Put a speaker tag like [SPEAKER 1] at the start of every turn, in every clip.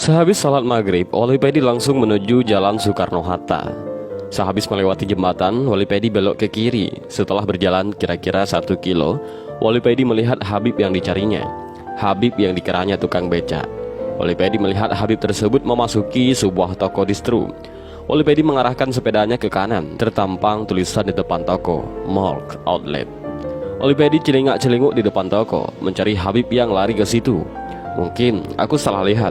[SPEAKER 1] Sehabis salat maghrib, Wali Pedi langsung menuju Jalan Soekarno-Hatta. Sehabis melewati jembatan, Wali Pedi belok ke kiri. Setelah berjalan kira-kira 1 kilo, Wali Pedi melihat Habib yang dicarinya. Habib yang dikiranya tukang becak. Wali Pedi melihat Habib tersebut memasuki sebuah toko distro. Wali Pedi mengarahkan sepedanya ke kanan. Tertampang tulisan di depan toko, Milk Outlet. Wali Pedi celingak-celinguk di depan toko, mencari Habib yang lari ke situ. Mungkin aku salah lihat.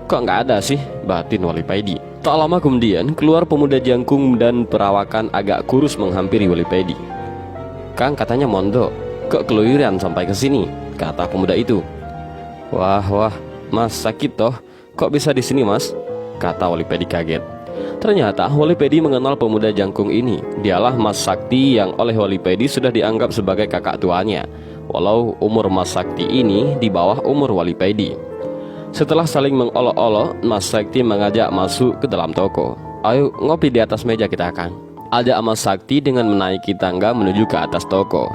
[SPEAKER 1] Kok nggak ada sih, batin Wali Pedi. Tak lama kemudian, keluar pemuda jangkung dan perawakan agak kurus menghampiri Wali Pedi. Kang, katanya mondok, kok keluyuran sampai ke sini, kata pemuda itu. Wah, mas sakit toh, kok bisa di sini mas, kata Wali Pedi kaget. Ternyata Wali Pedi mengenal pemuda jangkung ini. Dialah Mas Sakti yang oleh Wali Pedi sudah dianggap sebagai kakak tuanya, walau umur Mas Sakti ini di bawah umur Wali Pedi. Setelah saling mengolok-olok, Mas Sakti mengajak masuk ke dalam toko. Ayo ngopi di atas meja kita, Kang, ajak Mas Sakti dengan menaiki tangga menuju ke atas toko.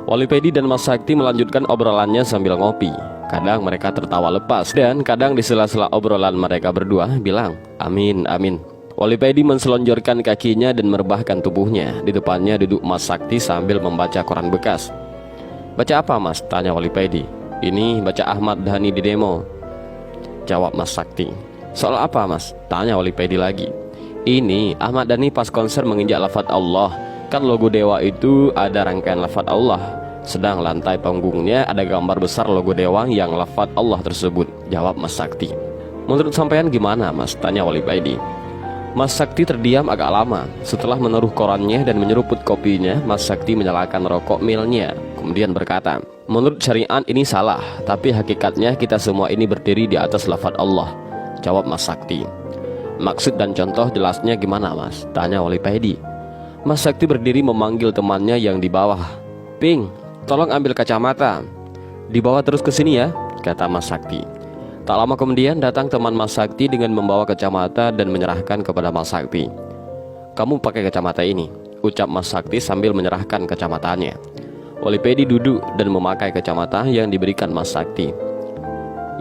[SPEAKER 1] Wali Pedi dan Mas Sakti melanjutkan obrolannya sambil ngopi. Kadang mereka tertawa lepas, dan kadang di sela-sela obrolan mereka berdua bilang, amin, amin. Wali Pedi menselonjorkan kakinya dan merebahkan tubuhnya. Di depannya duduk Mas Sakti sambil membaca koran bekas. Baca apa mas? Tanya Wali Pedi. Ini baca Ahmad Dhani di demo, jawab Mas Sakti. Soal apa mas? Tanya Wali Pedi lagi. Ini Ahmad Dhani pas konser menginjak lafaz Allah. Kan logo dewa itu ada rangkaian lafaz Allah, sedang lantai panggungnya ada gambar besar logo dewa yang lafaz Allah tersebut, jawab Mas Sakti. Menurut sampean gimana mas? Tanya Wali Pedi. Mas Sakti terdiam agak lama. Setelah menaruh korannya dan menyeruput kopinya, Mas Sakti menyalakan rokok milnya. Kemudian berkata, menurut syariat ini salah, tapi hakikatnya kita semua ini berdiri di atas lafaz Allah, jawab Mas Sakti. Maksud dan contoh jelasnya gimana mas? Tanya Wali Pedi. Mas Sakti berdiri memanggil temannya yang di bawah. Ping, tolong ambil kacamata, dibawa terus ke sini ya, kata Mas Sakti. Tak lama kemudian datang teman Mas Sakti dengan membawa kacamata dan menyerahkan kepada Mas Sakti. Kamu pakai kacamata ini, ucap Mas Sakti sambil menyerahkan kacamatanya. Wali Pedi duduk dan memakai kacamata yang diberikan Mas Sakti.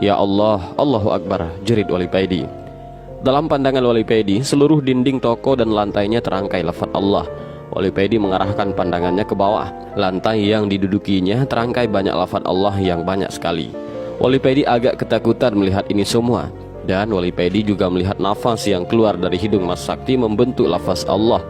[SPEAKER 1] Ya Allah, Allahu Akbar, jerit Wali Pedi. Dalam pandangan Wali Pedi, seluruh dinding toko dan lantainya terangkai lafaz Allah. Wali Pedi mengarahkan pandangannya ke bawah. Lantai yang didudukinya terangkai banyak lafaz Allah yang banyak sekali. Wali Pedi agak ketakutan melihat ini semua. Dan Wali Pedi juga melihat nafas yang keluar dari hidung Mas Sakti membentuk lafaz Allah.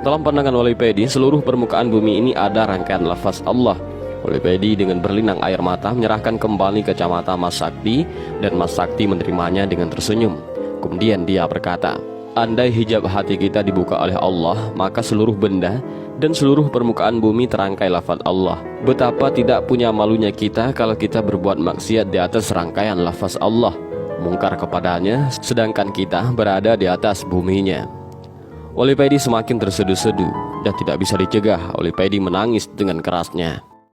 [SPEAKER 1] Dalam pandangan Wali Pedi, seluruh permukaan bumi ini ada rangkaian lafaz Allah. Wali Pedi dengan berlinang air mata menyerahkan kembali kacamata Mas Sakti, dan Mas Sakti menerimanya dengan tersenyum. Kemudian dia berkata, andai hijab hati kita dibuka oleh Allah, maka seluruh benda dan seluruh permukaan bumi terangkai lafaz Allah. Betapa tidak punya malunya kita kalau kita berbuat maksiat di atas rangkaian lafaz Allah, mungkar kepadanya, sedangkan kita berada di atas buminya. Wali Pedi semakin terseduh-seduh dan tidak bisa dicegah. Wali Pedi menangis dengan kerasnya.